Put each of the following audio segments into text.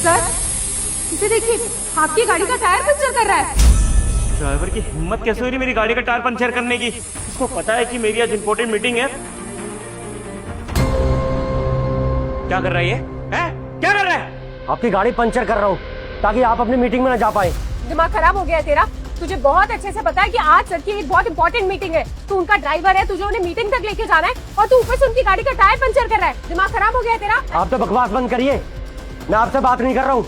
Sir इसे देखिए, आपकी गाड़ी का टायर पंचर कर रहा है। ड्राइवर की हिम्मत कैसे हो रही मेरी गाड़ी का टायर पंचर करने की? इसको पता है कि मेरी आज इंपॉर्टेंट मीटिंग है। क्या कर रहा है ये? क्या कर रहा है? आपकी गाड़ी पंचर कर रहा हूँ ताकि आप अपनी मीटिंग में ना जा पाए। दिमाग खराब हो गया है तेरा? तुझे बहुत अच्छे से पता है कि आज सर की एक बहुत इंपॉर्टेंट मीटिंग है। तू उनका ड्राइवर है, तुझे उन्हें मीटिंग तक लेके जाना है और तू ऊपर से उनकी गाड़ी का टायर पंचर कर रहा है। दिमाग खराब हो गया है तेरा? आप तो बकवास बंद करिए, मैं आपसे बात नहीं कर रहा हूँ।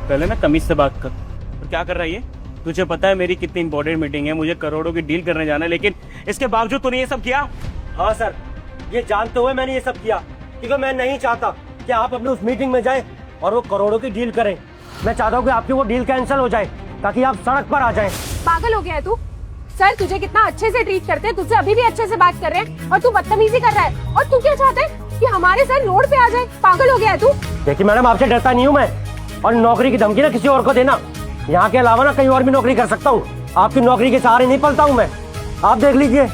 पहले ना तमीज से बात कर। और क्या कर रहा है ये? तुझे पता है मेरी कितनी इंपॉर्टेंट मीटिंग है, मुझे करोड़ों की डील करने जाना है, लेकिन इसके बावजूद तूने ये सब किया? हाँ सर, ये जानते हुए मैंने ये सब किया क्योंकि मैं नहीं चाहता कि आप अपने उस मीटिंग में जाएं और वो करोड़ों की डील करें। मैं चाहता हूँ कि आपकी वो डील कैंसिल हो जाए ताकि आप सड़क पर आ जाएं। पागल हो गया है तू? सर तुझे कितना अच्छे से ट्रीट करते हैं, तुझसे अभी भी अच्छे से बात कर रहे हैं और तू बदतमीजी कर रहा है। और तू क्या चाहता है कि हमारे सर रोड पे आ जाए? पागल हो गया है तू? देखिए मैडम, आपसे डरता नहीं हूँ मैं, और नौकरी की धमकी ना किसी और को देना। यहाँ के अलावा ना कहीं और भी नौकरी कर सकता हूँ, आपकी नौकरी के सहारे नहीं पलता हूँ मैं। आप देख लीजिए,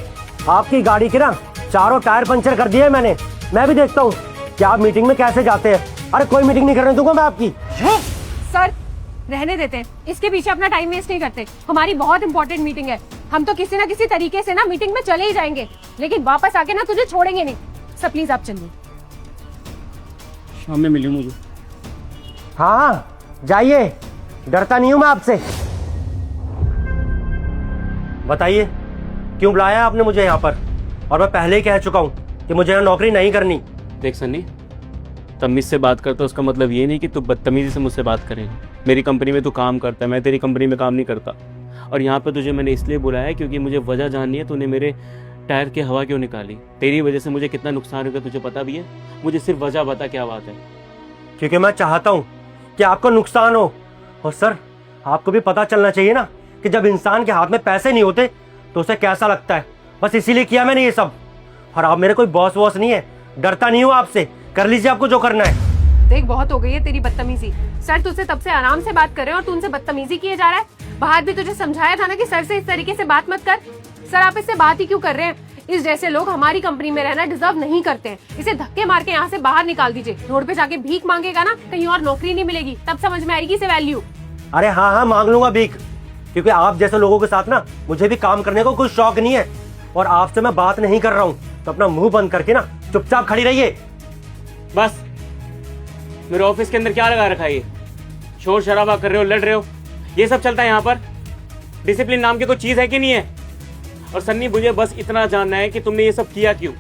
आपकी गाड़ी के ना चारों टायर पंचर कर दिए मैंने। मैं भी देखता हूँ कि आप मीटिंग में कैसे जाते हैं। अरे कोई मीटिंग नहीं करने दूंगा मैं आपकी। सर रहने देते हैं, इसके पीछे अपना टाइम वेस्ट नहीं करते। हमारी बहुत इंपॉर्टेंट मीटिंग है, हम तो किसी ना किसी तरीके से ना मीटिंग में चले ही जाएंगे, लेकिन वापस आके ना तुझे छोड़ेंगे नहीं। सर प्लीज आप चलिए। शाम में मिली मुझे। हाँ जाइए, डरता नहीं हूँ मैं आपसे। बताइए क्यों बुलाया आपने मुझे यहाँ पर? और मैं पहले ही कह चुका हूँ कि मुझे यहाँ नौकरी नहीं करनी। देख सन्नी, तमीज से बात करता उसका मतलब ये नहीं कि तू बदतमीजी से मुझसे बात करे। मेरी कंपनी में तू काम करता है, मैं तेरी कंपनी में काम नहीं करता। और यहाँ पे तुझे मैंने इसलिए बुलाया क्योंकि मुझे वजह जाननी है, तूने मेरे टायर की हवा क्यों निकाली। तेरी वजह से मुझे कितना नुकसान होगा तुझे पता भी है? मुझे सिर्फ वजह बता, क्या बात है? क्योंकि मैं चाहता हूँ कि आपको नुकसान हो। और सर आपको भी पता चलना चाहिए ना कि जब इंसान के हाथ में पैसे नहीं होते तो उसे कैसा लगता है। बस इसीलिए किया मैंने ये सब। और आप मेरे कोई बॉस वॉस नहीं है, डरता नहीं हूँ आपसे। कर लीजिए आपको जो करना है। देख बहुत हो गई है तेरी बदतमीजी। सर तुझसे तब से आराम से बात कर रहे हैं और तू उनसे बदतमीजी किए जा रहा है। बाहर भी तुझे समझाया था ना कि सर से इस तरीके से बात मत कर। सर आप इससे बात ही क्यों कर रहे हैं? इस जैसे लोग हमारी कंपनी में रहना डिजर्व नहीं करते हैं। इसे धक्के मार के यहाँ से बाहर निकाल दीजिए। रोड पे जाके भीख मांगेगा ना, कहीं और नौकरी नहीं मिलेगी, तब समझ में आएगी इसे वैल्यू। अरे हाँ हाँ मांग लूंगा भीख, क्योंकि आप जैसे लोगों के साथ ना मुझे भी काम करने को कुछ शौक नहीं है। और आपसे मैं बात नहीं कर रहा हूँ, तो अपना मुंह बंद करके ना चुपचाप खड़ी रहिए। बस मेरे ऑफिस के अंदर क्या लगा रखा है ये? शोर शराबा कर रहे हो, लड़ रहे हो, ये सब चलता है यहाँ पर? डिसिप्लिन नाम की कोई चीज है कि नहीं है? और सन्नी मुझे बस इतना जानना है कि तुमने ये सब किया क्यों?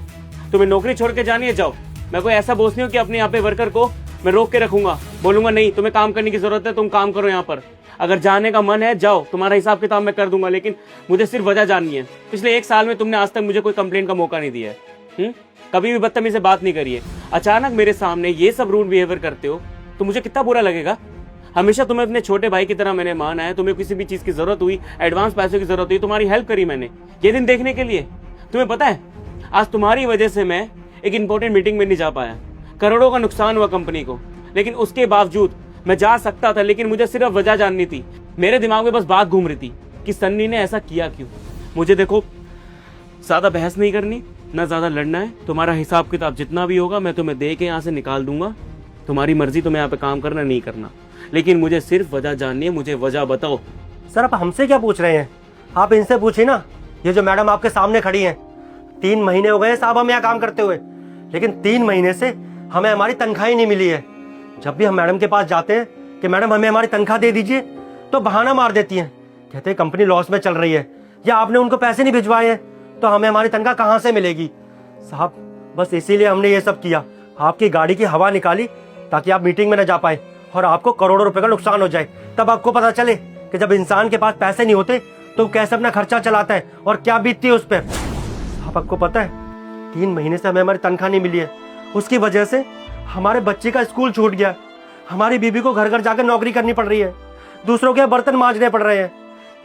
तुम्हें नौकरी छोड़ के जानी है, जाओ। मैं कोई ऐसा बॉस नहीं हूँ कि अपने यहाँ पे वर्कर को मैं रोक के रखूंगा, बोलूंगा नहीं तुम्हें काम करने की जरूरत है, तुम काम करो यहाँ पर। अगर जाने का मन है जाओ, तुम्हारा हिसाब किताब मैं कर दूंगा, लेकिन मुझे सिर्फ वजह जाननी है। पिछले 1 साल में तुमने आज तक मुझे कोई कंप्लेंट का मौका नहीं दिया है। कभी भी बदतमीजी से बात नहीं करी है। अचानक मेरे सामने ये सब रूड बिहेवियर करते हो तो मुझे कितना बुरा लगेगा। हमेशा तुम्हें अपने छोटे भाई की तरह मैंने माना है। तुम्हें किसी भी चीज की जरूरत हुई, एडवांस पैसों की जरूरत हुई, तुम्हारी हेल्प करी मैंने, ये दिन देखने के लिए। तुम्हें पता है आज तुम्हारी वजह से मैं एक इंपॉर्टेंट मीटिंग में नहीं जा पाया। करोड़ों का नुकसान हुआ कंपनी को, लेकिन उसके बावजूद मैं जा सकता था, लेकिन मुझे सिर्फ वजह जाननी थी। मेरे दिमाग में बस बात घूम रही थी कि सन्नी ने ऐसा किया क्यों। मुझे देखो ज्यादा बहस नहीं करनी, ना ज्यादा लड़ना है। तुम्हारा हिसाब किताब जितना भी होगा मैं तुम्हें दे के यहाँ से निकाल दूंगा। तुम्हारी मर्जी, तुम्हें यहाँ पे काम करना नहीं करना, लेकिन मुझे सिर्फ वजह जाननी है। मुझे वजह बताओ। सर आप हमसे क्या पूछ रहे हैं? आप इनसे पूछिए ना, ये जो मैडम आपके सामने खड़ी हैं। 3 महीने हो गए साहब हम यहाँ काम करते हुए, लेकिन 3 महीने से हमें हमारी तनख्वाह ही नहीं मिली है। जब भी हम मैडम के पास जाते हैं कि मैडम हमें हमारी तनख्वाह दे दीजिए, तो बहाना मार देती हैं, कहते हैं कंपनी लॉस में चल रही है, या आपने उनको पैसे नहीं भिजवाए हैं तो हमें हमारी तनख्वाह कहाँ से मिलेगी। साहब बस इसीलिए हमने ये सब किया, आपकी गाड़ी की हवा निकाली ताकि आप मीटिंग में न जा पाए और आपको करोड़ों रुपए का नुकसान हो जाए। तब आपको पता चले कि जब इंसान के पास पैसे नहीं होते तो कैसे अपना खर्चा चलाता है और क्या बीतती है उस पर। साहब आपको पता है 3 महीने से हमें हमारी तनख्वाह नहीं मिली है। उसकी वजह से हमारे बच्चे का स्कूल छूट गया, हमारी बीबी को घर घर जाकर नौकरी करनी पड़ रही है, दूसरों के बर्तन मांजने पड़ रहे हैं।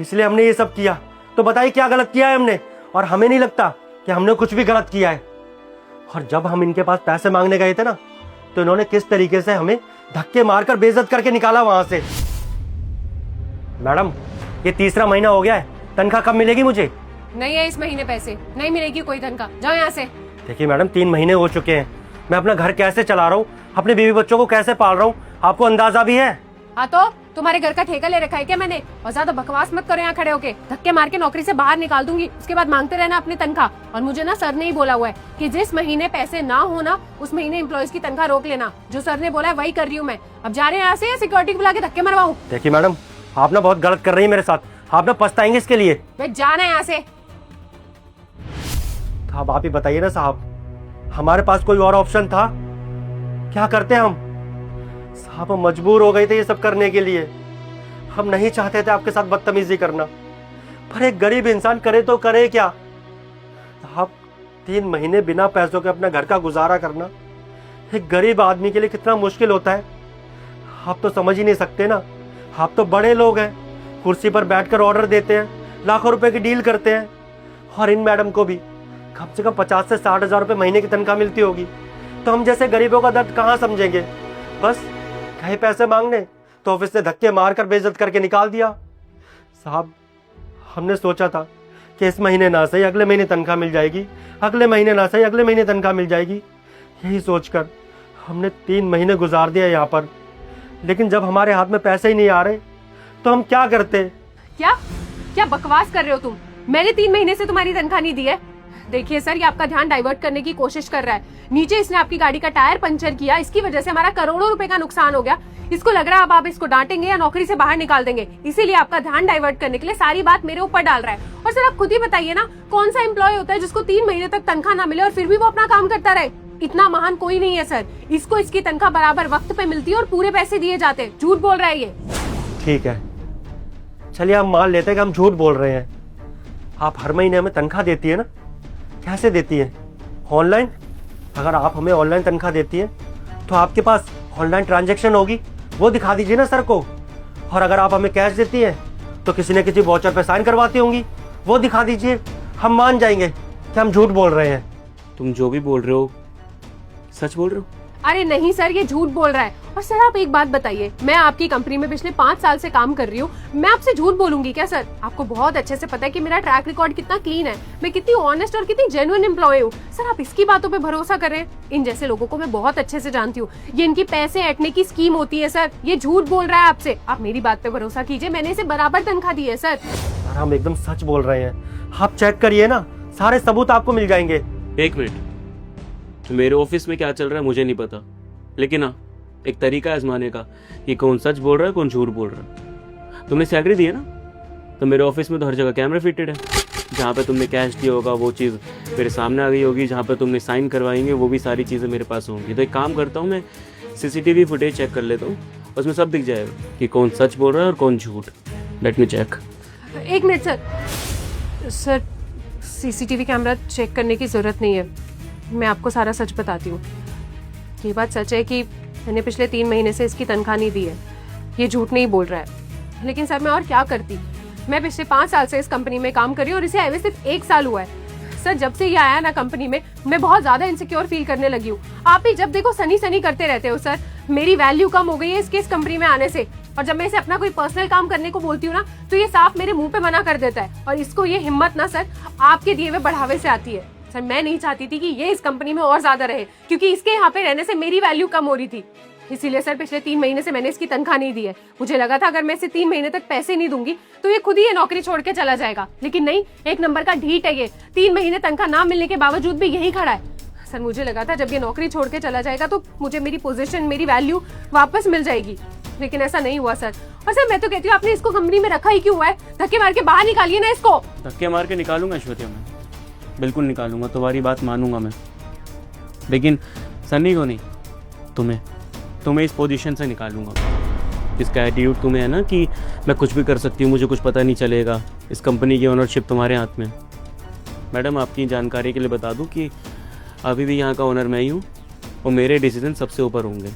इसलिए हमने ये सब किया। तो बताइए क्या गलत किया है हमने? और हमें नहीं लगता कि हमने कुछ भी गलत किया है। और जब हम इनके पास पैसे मांगने गए थे ना, तो इन्होंने किस तरीके से हमें धक्के मारकर बेइज्जत करके निकाला वहां से। मैडम ये 3रा महीना हो गया है, तनख्वाह कब मिलेगी मुझे? नहीं है इस महीने पैसे, नहीं मिलेगी कोई तनख्वाह, जाओ यहाँ से। देखिए मैडम 3 महीने हो चुके हैं, मैं अपना घर कैसे चला रहा हूँ, अपने बीवी बच्चों को कैसे पाल रहा हूँ, आपको अंदाजा भी है? हाँ तो तुम्हारे घर का ठेका ले रखा है क्या मैंने? और ज्यादा बकवास मत करो यहाँ खड़े होके, धक्के मार के नौकरी से बाहर निकाल दूंगी, उसके बाद मांगते रहना अपनी तनख्वाह। और मुझे ना सर ने ही बोला हुआ है कि जिस महीने पैसे ना हो ना उस महीने एम्प्लॉयज की तनख्वाह रोक लेना। जो सर ने बोला है वही कर रही हूँ मैं। अब जा रहे हैं यहाँ से या सिक्योरिटी बुला के धक्के मरवाऊं? देखिए मैडम, आप ना बहुत गलत कर रही है मेरे साथ, आप ना पछताएंगे इसके लिए। मैं जाना है यहाँ से। तो अब आप ही बताइए ना साहब, हमारे पास कोई और ऑप्शन था? क्या करते हम साहब? हम मजबूर हो गए थे ये सब करने के लिए। हम नहीं चाहते थे आपके साथ बदतमीजी करना, पर एक गरीब इंसान करे तो करे क्या साहब? 3 महीने बिना पैसों के अपना घर का गुजारा करना एक गरीब आदमी के लिए कितना मुश्किल होता है, आप तो समझ ही नहीं सकते ना। आप तो बड़े लोग हैं, कुर्सी पर बैठकर ऑर्डर देते हैं, लाखों रुपए की डील करते हैं, और इन मैडम को भी कम से कम 50 से 60 हजार रुपये महीने की तनख्वाह मिलती होगी। तो हम जैसे गरीबों का दर्द कहाँ समझेंगे? बस कहे पैसे मांगने तो ऑफिस से धक्के मार कर बेइज्जत करके निकाल दिया। साहब, हमने सोचा था कि इस महीने ना सही अगले महीने तनख्वाह मिल जाएगी, अगले महीने ना सही अगले महीने तनख्वाह मिल जाएगी। यही सोचकर हमने 3 महीने गुजार दिया यहाँ पर। लेकिन जब हमारे हाथ में पैसे ही नहीं आ रहे तो हम क्या करते? क्या क्या बकवास कर रहे हो तुम? मैंने 3 महीने से तुम्हारी तनख्वाह नहीं दी है। देखिए सर, ये आपका ध्यान डाइवर्ट करने की कोशिश कर रहा है। नीचे इसने आपकी गाड़ी का टायर पंचर किया, इसकी वजह से हमारा करोड़ों रुपए का नुकसान हो गया। इसको लग रहा है अब आप इसको डांटेंगे या नौकरी से बाहर निकाल देंगे, इसीलिए आपका ध्यान डाइवर्ट करने के लिए सारी बात मेरे ऊपर डाल रहा है। और सर आप खुद ही बताइए ना, कौन सा एम्प्लॉय होता है जिसको 3 महीने तक तनख्वाह ना मिले और फिर भी वो अपना काम करता रहे? इतना महान कोई नहीं है सर। इसको इसकी तनख्वाह बराबर वक्त पे मिलती है और पूरे पैसे दिए जाते हैं। झूठ बोल रहा है ये। ठीक है, चलिए हम मान लेते हैं कि हम झूठ बोल रहे हैं। आप हर महीने हमें तनख्वाह देती है ना? कैसे देती है? ऑनलाइन? अगर आप हमें ऑनलाइन तनख्वाह देती है तो आपके पास ऑनलाइन ट्रांजैक्शन होगी, वो दिखा दीजिए ना सर को। और अगर आप हमें कैश देती है तो किसी न किसी वाउचर पे साइन करवाती होंगी, वो दिखा दीजिए। हम मान जाएंगे कि हम झूठ बोल रहे हैं। तुम जो भी बोल रहे हो सच बोल रहे हो? अरे नहीं सर, ये झूठ बोल रहा है। और सर आप एक बात बताइए, मैं आपकी कंपनी में पिछले 5 साल से काम कर रही हूँ, मैं आपसे झूठ बोलूंगी क्या सर? आपको बहुत अच्छे से पता है कि मेरा ट्रैक रिकॉर्ड कितना क्लीन है, मैं कितनी ऑनेस्ट और कितनी जेन्युइन एम्प्लॉय हूँ। सर आप इसकी बातों पे भरोसा कर रहे हैं? इन जैसे लोगों को मैं बहुत अच्छे से जानती हूँ, ये इनकी पैसे ऐंठने की स्कीम होती है सर। ये झूठ बोल रहा है आपसे, आप मेरी बात पे भरोसा कीजिए, मैंने इसे बराबर तनख्वाह दी है सर। सर हम एकदम सच बोल रहे हैं, आप चेक करिए ना, सारे सबूत आपको मिल जाएंगे। 1 मिनट, मेरे ऑफिस में क्या चल रहा है मुझे नहीं पता, लेकिन हाँ एक तरीका है आजमाने का कि कौन सच बोल रहा है कौन झूठ बोल रहा है। तुमने सैलरी दी है ना, तो मेरे ऑफिस में तो हर जगह कैमरा फिटेड है। जहाँ पे तुमने कैश दिया होगा वो चीज़ मेरे सामने आ गई होगी, जहाँ पे तुमने साइन करवाएंगे वो भी सारी चीज़ें मेरे पास होंगी। तो एक काम करता हूँ, मैं CCTV फुटेज चेक कर लेता हूँ, उसमें सब दिख जाएगा कि कौन सच बोल रहा है और कौन झूठ। Let me check. 1 minute sir, CCTV camera check करने की जरूरत नहीं है, मैं आपको सारा सच बताती हूँ। ये बात सच है कि मैंने पिछले 3 महीने से इसकी तनख्वाह नहीं दी है, ये झूठ नहीं बोल रहा है। लेकिन सर मैं और क्या करती, मैं पिछले 5 साल से इस कंपनी में काम कर रही हूँ और इसे आए हुए सिर्फ 1 साल हुआ है। सर जब से ये आया ना कंपनी में, मैं बहुत ज्यादा इनसिक्योर फील करने लगी हूँ। आप ही जब देखो सनी सनी करते रहते हो सर। मेरी वैल्यू कम हो गई है इसके इस कंपनी में आने से, और जब मैं इसे अपना कोई पर्सनल काम करने को बोलती हूँ ना तो ये साफ मेरे मुंह पे मना कर देता है। और इसको ये हिम्मत ना सर आपके दिए हुए बढ़ावे से आती है। सर मैं नहीं चाहती थी कि ये इस कंपनी में और ज्यादा रहे, क्योंकि इसके यहाँ पे रहने से मेरी वैल्यू कम हो रही थी। इसीलिए सर पिछले 3 महीने से मैंने इसकी तनख्वाह नहीं दी है। मुझे लगा था अगर मैं इसे 3 महीने तक पैसे नहीं दूंगी तो ये खुद ही ये नौकरी छोड़ के चला जाएगा, लेकिन नहीं, 1 नंबर का ढीठ है ये। 3 महीने तनख्वाह ना मिलने के बावजूद भी यही खड़ा है। सर मुझे लगा था जब ये नौकरी छोड़ के चला जाएगा तो मुझे मेरी पोजीशन, मेरी वैल्यू वापस मिल जाएगी, लेकिन ऐसा नहीं हुआ सर। और सर मैं तो कहती हूँ आपने इसको कंपनी में रखा ही क्यों हुआ है? धक्के मार के बाहर निकालिए ना इसको। धक्के मार के निकालूंगा ऐश्वर्या, मैं बिल्कुल निकालूंगा, तुम्हारी बात मानूंगा मैं, लेकिन सन्नी को नहीं, तुम्हें इस पोजीशन से निकालूंगा। इसका एटीट्यूड तुम्हें है ना कि मैं कुछ भी कर सकती हूँ, मुझे कुछ पता नहीं चलेगा, इस कंपनी की ओनरशिप तुम्हारे हाथ में। मैडम आपकी जानकारी के लिए बता दूँ कि अभी भी यहाँ का ओनर मैं ही हूँ और मेरे डिसीजन सबसे ऊपर होंगे।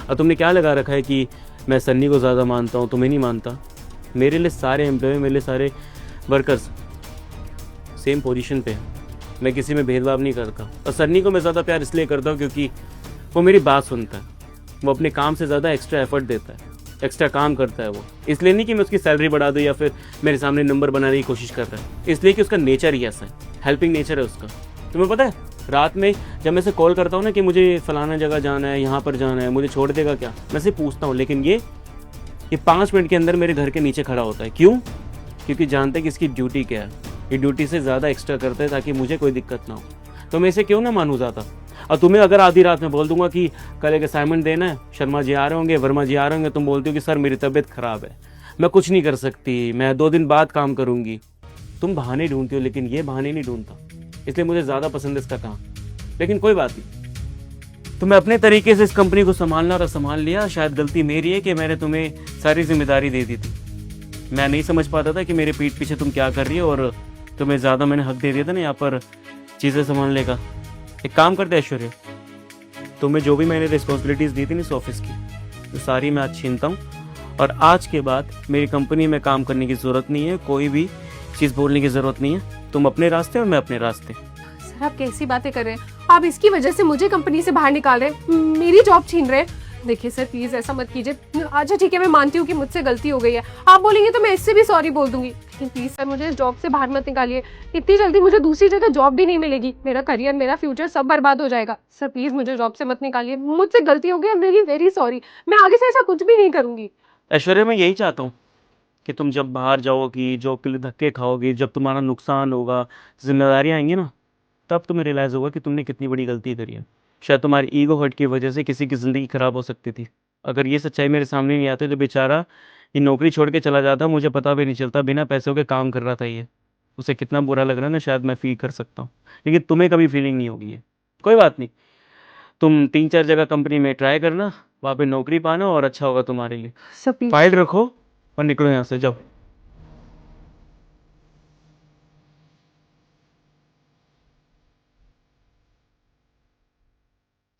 और तुमने क्या लगा रखा है कि मैं सन्नी को ज़्यादा मानता हूँ, तुम्हें नहीं मानता। मेरे लिए सारे एम्प्लॉय, मेरे लिए सारे वर्कर्स सेम पोजीशन पे हैं, मैं किसी में भेदभाव नहीं करता। और सन्नी को मैं ज़्यादा प्यार इसलिए करता हूँ क्योंकि वो मेरी बात सुनता है, वो अपने काम से ज़्यादा एक्स्ट्रा एफर्ट देता है, एक्स्ट्रा काम करता है वो। इसलिए नहीं कि मैं उसकी सैलरी बढ़ा दूँ या फिर मेरे सामने नंबर बनाने की कोशिश कर रहा है, इसलिए कि उसका नेचर ही ऐसा है, हेल्पिंग नेचर है उसका। तुम्हें पता है रात में जब मैं से कॉल करता हूँ ना कि मुझे फलाना जगह जाना है, यहाँ पर जाना है, मुझे छोड़ देगा क्या, मैं से पूछता हूँ, लेकिन ये 5 मिनट के अंदर मेरे घर के नीचे खड़ा होता है। क्यों? क्योंकि जानते हैं कि इसकी ड्यूटी क्या है, ये ड्यूटी से ज़्यादा एक्स्ट्रा करता है ताकि मुझे कोई दिक्कत ना हो। तो मैं इसे क्यों ना मानूँ ज़्यादा। और तुम्हें अगर आधी रात में बोल दूंगा कि कल एक असाइनमेंट देना है, शर्मा जी आ रहे होंगे, वर्मा जी आ रहे होंगे, तुम बोलती हो कि सर मेरी तबीयत ख़राब है, मैं कुछ नहीं कर सकती, मैं 2 दिन बाद काम करूँगी। तुम बहाने ढूंढती हो, लेकिन ये बहाने नहीं ढूंढता, इसलिए मुझे ज़्यादा पसंद है इसका काम। लेकिन कोई बात नहीं, तुम्हें अपने तरीके से इस कंपनी को संभालना और संभाल लिया। शायद गलती मेरी है कि मैंने तुम्हें सारी जिम्मेदारी दे दी थी। मैं नहीं समझ पाता था कि मेरे पीठ पीछे तुम क्या कर रही हो, और तुम्हें ज़्यादा मैंने हक दे दिया था ना यहाँ पर चीज़ें संभालने का। एक काम करते ऐश्वर्या, तुम्हें जो भी मैंने रिस्पॉन्सिबिलिटीज़ दी थी ना इस ऑफिस की, तो सारी मैं आज छीनता हूँ, और आज के बाद मेरी कंपनी में काम करने की ज़रूरत नहीं है, कोई भी चीज़ बोलने की ज़रूरत नहीं है। तुम अपने रास्ते और मैं अपने रास्ते। सर आप कैसी बातें कर रहे हैं? आप इसकी वजह से मुझे कंपनी से बाहर निकाल रहे हैं, मेरी जॉब छीन रहे हैं। देखिए सर प्लीज ऐसा मत कीजिए। अच्छा ठीक है, मैं मानती हूँ कि मुझसे गलती हो गई है, आप बोलेंगे तो मैं इससे भी सॉरी बोल दूंगी, लेकिन प्लीज सर मुझे इस जॉब से बाहर मत निकालिए। इतनी जल्दी मुझे दूसरी जगह जॉब भी नहीं मिलेगी, मेरा करियर, मेरा फ्यूचर सब बर्बाद हो जाएगा। सर प्लीज मुझे जॉब से मत निकालिए, मुझसे गलती हो गई, I am very very sorry. मैं आगे से ऐसा कुछ भी नहीं करूंगी। ऐश्वर्या मैं यही चाहता हूँ कि तुम जब बाहर जाओगी, जॉब के लिए धक्के खाओगी, जब तुम्हारा नुकसान होगा, जिम्मेदारियाँ आएंगी ना, तब तुम्हें रियलाइज़ होगा कि तुमने कितनी बड़ी गलती करी है। शायद तुम्हारी ईगो हर्ट की वजह से किसी की ज़िंदगी ख़राब हो सकती थी। अगर ये सच्चाई मेरे सामने नहीं आती तो बेचारा ये नौकरी छोड़ के चला जाता, मुझे पता भी नहीं चलता, बिना पैसों के काम कर रहा था ये। उसे कितना बुरा लग रहा है ना, शायद मैं फील कर सकता हूँ, लेकिन तुम्हें कभी फीलिंग नहीं होगी ये। कोई बात नहीं, तुम 3-4 जगह कंपनी में ट्राई करना, वहाँ पे नौकरी पाना, और अच्छा होगा तुम्हारे लिए। Sir please. फाइल रखो और निकलो यहाँ से, जाओ।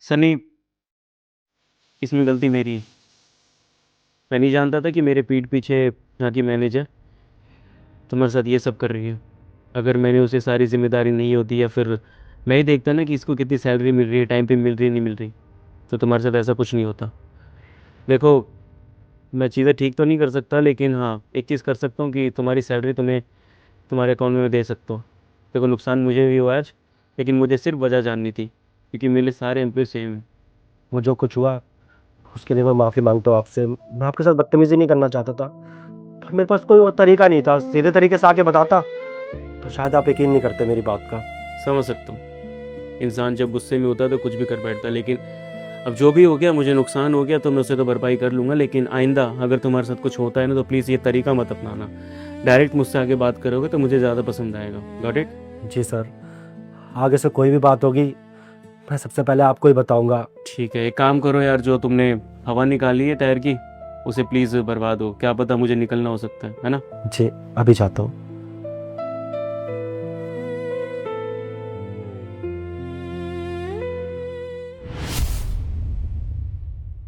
सनी, इसमें गलती मेरी है। मैं नहीं जानता था कि मेरे पीठ पीछे यहाँ की मैनेजर तुम्हारे साथ ये सब कर रही है। अगर मैंने उसे सारी जिम्मेदारी नहीं होती, या फिर मैं ही देखता ना कि इसको कितनी सैलरी मिल रही है, टाइम पे मिल रही है नहीं मिल रही, तो तुम्हारे साथ ऐसा कुछ नहीं होता। देखो, मैं चीज़ें ठीक तो नहीं कर सकता, लेकिन हाँ एक चीज़ कर सकता हूँ कि तुम्हारी सैलरी तुम्हें तुम्हारे अकाउंट में दे सकता हूँ। देखो नुकसान मुझे भी हुआ आज, लेकिन मुझे सिर्फ वजह जाननी थी, क्योंकि मेरे सारे एम्प्लॉय सेम हैं। वो जो कुछ हुआ उसके लिए मैं माफ़ी मांगता हूँ आपसे। मैं आपके साथ बदतमीजी नहीं करना चाहता था, पर मेरे पास कोई और तरीका नहीं था। सीधे तरीके से आके बताता तो शायद आप यकीन नहीं करते मेरी बात का। समझ सकता हूँ, इंसान जब गुस्से में होता है तो कुछ भी कर बैठता है, लेकिन अब जो भी हो गया, मुझे नुकसान हो गया तो मैं उसे तो भरपाई कर लूँगा। लेकिन आइंदा अगर तुम्हारे साथ कुछ होता है ना, तो प्लीज़ ये तरीका मत अपनाना। डायरेक्ट मुझसे आगे बात करोगे तो मुझे ज़्यादा पसंद आएगा। Got it? जी सर, आगे से कोई भी बात होगी मैं सबसे पहले आपको ही बताऊंगा। ठीक है, एक काम करो यार, जो तुमने हवा निकाली है टायर की, उसे प्लीज़ बर्बाद हो, क्या पता मुझे निकलना हो सकता है ना। जी अभी चाहता हूँ।